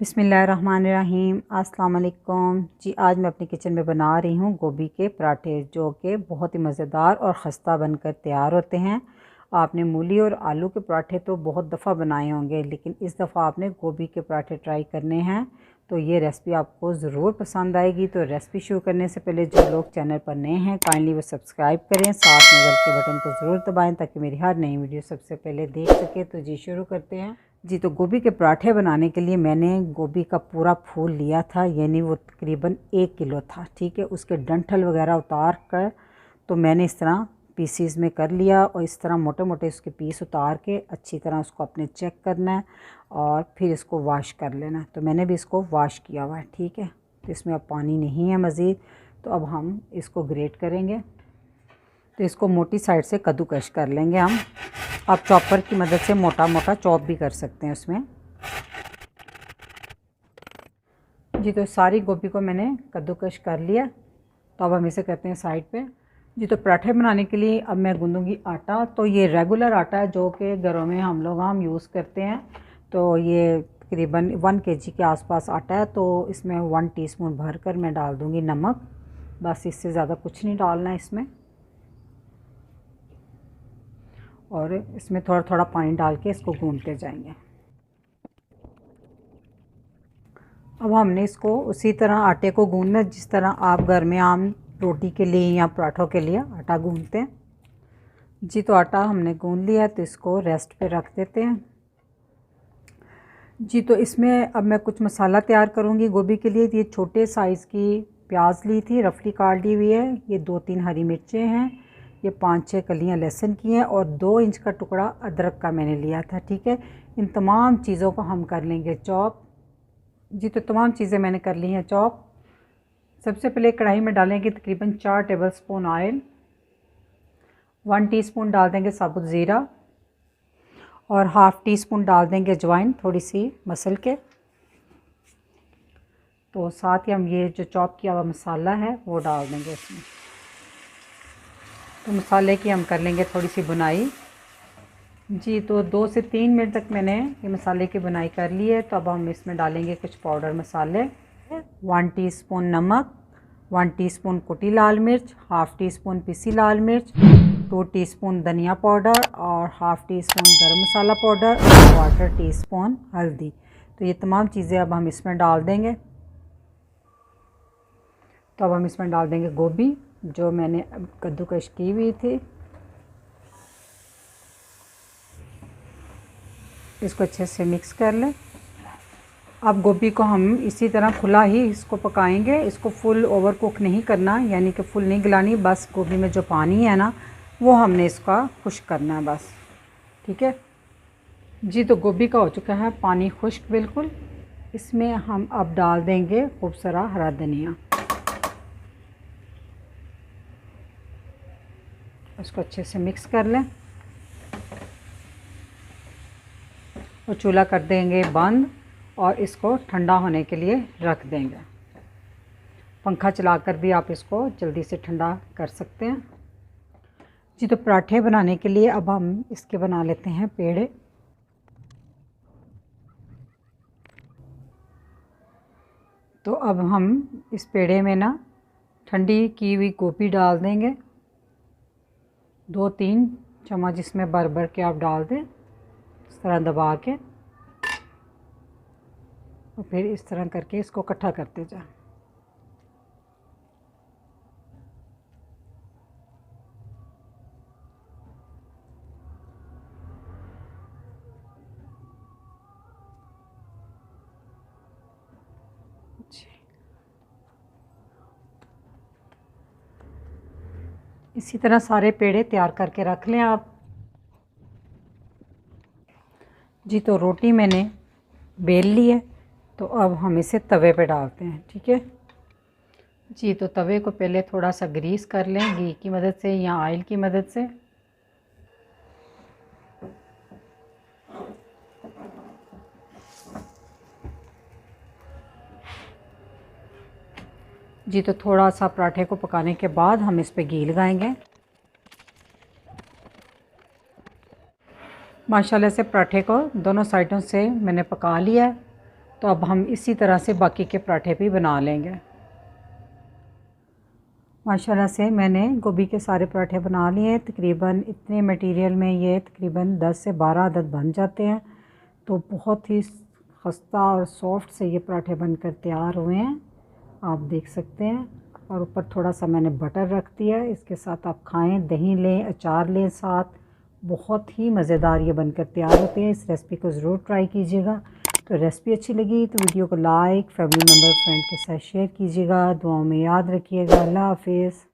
बिस्मिल्लाहिर्रहमानिर्रहीम। अस्सलाम वालेकुम जी। आज मैं अपनी किचन में बना रही हूँ गोभी के पराठे, जो कि बहुत ही मज़ेदार और ख़स्ता बनकर तैयार होते हैं। आपने मूली और आलू के पराठे तो बहुत दफ़ा बनाए होंगे, लेकिन इस दफ़ा आपने गोभी के पराठे ट्राई करने हैं, तो ये रेसिपी आपको ज़रूर पसंद आएगी। तो रेसिपी शुरू करने से पहले जो लोग चैनल पर नए हैं, काइंडली वो सब्सक्राइब करें, साथ में बेल के बटन को ज़रूर दबाएँ ताकि मेरी हर नई वीडियो सबसे पहले देख सकें। तो जी शुरू करते हैं जी। तो गोभी के पराठे बनाने के लिए मैंने गोभी का पूरा फूल लिया था, यानी वो तकरीबन 1 किलो था। ठीक है, उसके डंठल वगैरह उतार कर तो मैंने इस तरह पीसीज में कर लिया, और इस तरह मोटे मोटे उसके पीस उतार के अच्छी तरह उसको अपने चेक करना है और फिर इसको वॉश कर लेना है। तो मैंने भी इसको वॉश किया हुआ है। ठीक है, तो इसमें अब पानी नहीं है मज़ीद। तो अब हम इसको ग्रेट करेंगे। तो इसको मोटी साइड से कद्दूकश कर लेंगे हम। आप चॉपर की मदद से मोटा मोटा चॉप भी कर सकते हैं उसमें जी। तो सारी गोभी को मैंने कद्दूकश कर लिया। तो अब हम इसे करते हैं साइड पे जी। तो पराठे बनाने के लिए अब मैं गूंदूंगी आटा। तो ये रेगुलर आटा है जो कि घरों में हम लोग यूज़ करते हैं। तो ये तकरीबन 1 केजी के आसपास आटा है। तो इसमें 1 टीस्पून भर कर मैं डाल दूँगी नमक। बस इससे ज़्यादा कुछ नहीं डालना है इसमें, और इसमें थोड़ा थोड़ा पानी डाल के इसको गूंदते जाएंगे। अब हमने इसको उसी तरह आटे को गूंदना जिस तरह आप घर में आम रोटी के लिए या पराठों के लिए आटा गूंदते हैं जी। तो आटा हमने गूंद लिया है, तो इसको रेस्ट पे रख देते हैं जी। तो इसमें अब मैं कुछ मसाला तैयार करूँगी गोभी के लिए। ये छोटे साइज़ की प्याज ली थी, रफली काट ली हुई है। ये 2-3 हरी मिर्चें हैं। ये 5-6 कलियाँ लहसुन की हैं, और 2 इंच का टुकड़ा अदरक का मैंने लिया था। ठीक है, इन तमाम चीज़ों को हम कर लेंगे चॉप जी। तो तमाम चीज़ें मैंने कर ली हैं चॉप। सबसे पहले कढ़ाई में डालेंगे तकरीबन 4 टेबलस्पून ऑयल, 1 टीस्पून डाल देंगे साबुत ज़ीरा, और हाफ़ टी स्पून डाल देंगे अजवाइन, थोड़ी सी मसल के। तो साथ ही हम ये जो चॉप किया हुआ मसाला है वो डाल देंगे इसमें। तो मसाले की हम कर लेंगे थोड़ी सी बुनाई जी। तो 2 से 3 मिनट तक मैंने ये मसाले की बुनाई कर ली है। तो अब हम इसमें डालेंगे कुछ पाउडर मसाले। 1 टीस्पून नमक, 1 टीस्पून कुटी लाल मिर्च, हाफ़ टी स्पून पिसी लाल मिर्च, 2 टीस्पून धनिया पाउडर, और हाफ़ टी स्पून गरम मसाला पाउडर, और 1/4 टीस्पून हल्दी। तो ये तमाम चीज़ें अब हम इसमें डाल देंगे। तो अब हम इसमें डाल देंगे गोभी जो मैंने कद्दूकश की हुई थी। इसको अच्छे से मिक्स कर लें। अब गोभी को हम इसी तरह खुला ही इसको पकाएंगे। इसको फुल ओवर कुक नहीं करना, यानी कि फुल नहीं गलानी। बस गोभी में जो पानी है ना, वो हमने इसका खुश्क करना है बस। ठीक है जी। तो गोभी का हो चुका है पानी खुश्क बिल्कुल। इसमें हम अब डाल देंगे खूब सारा हरा धनिया। इसको अच्छे से मिक्स कर लें, और चूल्हा कर देंगे बंद, और इसको ठंडा होने के लिए रख देंगे। पंखा चलाकर भी आप इसको जल्दी से ठंडा कर सकते हैं जी। तो पराठे बनाने के लिए अब हम इसके बना लेते हैं पेड़े। तो अब हम इस पेड़े में ना ठंडी की हुई गोभी डाल देंगे। 2-3 चम्मच इसमें भर भर के आप डाल दें, इस तरह दबा के, और फिर इस तरह करके इसको इकट्ठा करते जाएं। इसी तरह सारे पेड़े तैयार करके रख लें आप जी। तो रोटी मैंने बेल ली है। तो अब हम इसे तवे पे डालते हैं। ठीक है जी। तो तवे को पहले थोड़ा सा ग्रीस कर लें घी की मदद से या ऑयल की मदद से जी। तो थोड़ा सा पराठे को पकाने के बाद हम इस पे घी लगाएंगे। माशाल्लाह से पराठे को दोनों साइडों से मैंने पका लिया है। तो अब हम इसी तरह से बाकी के पराठे भी बना लेंगे। माशाल्लाह से मैंने गोभी के सारे पराठे बना लिए। तकरीबन इतने मटेरियल में ये तकरीबन 10 से 12 अदद बन जाते हैं। तो बहुत ही खस्ता और सॉफ्ट से ये पराठे बनकर तैयार हुए हैं, आप देख सकते हैं। और ऊपर थोड़ा सा मैंने बटर रख दिया। इसके साथ आप खाएं, दही लें, अचार लें साथ, बहुत ही मज़ेदार ये बनकर तैयार होते हैं। इस रेसिपी को ज़रूर ट्राई कीजिएगा। तो रेसिपी अच्छी लगी तो वीडियो को लाइक, फैमिली मेम्बर, फ्रेंड के साथ शेयर कीजिएगा। दुआओं में याद रखिएगा। अल्लाह हाफिज़।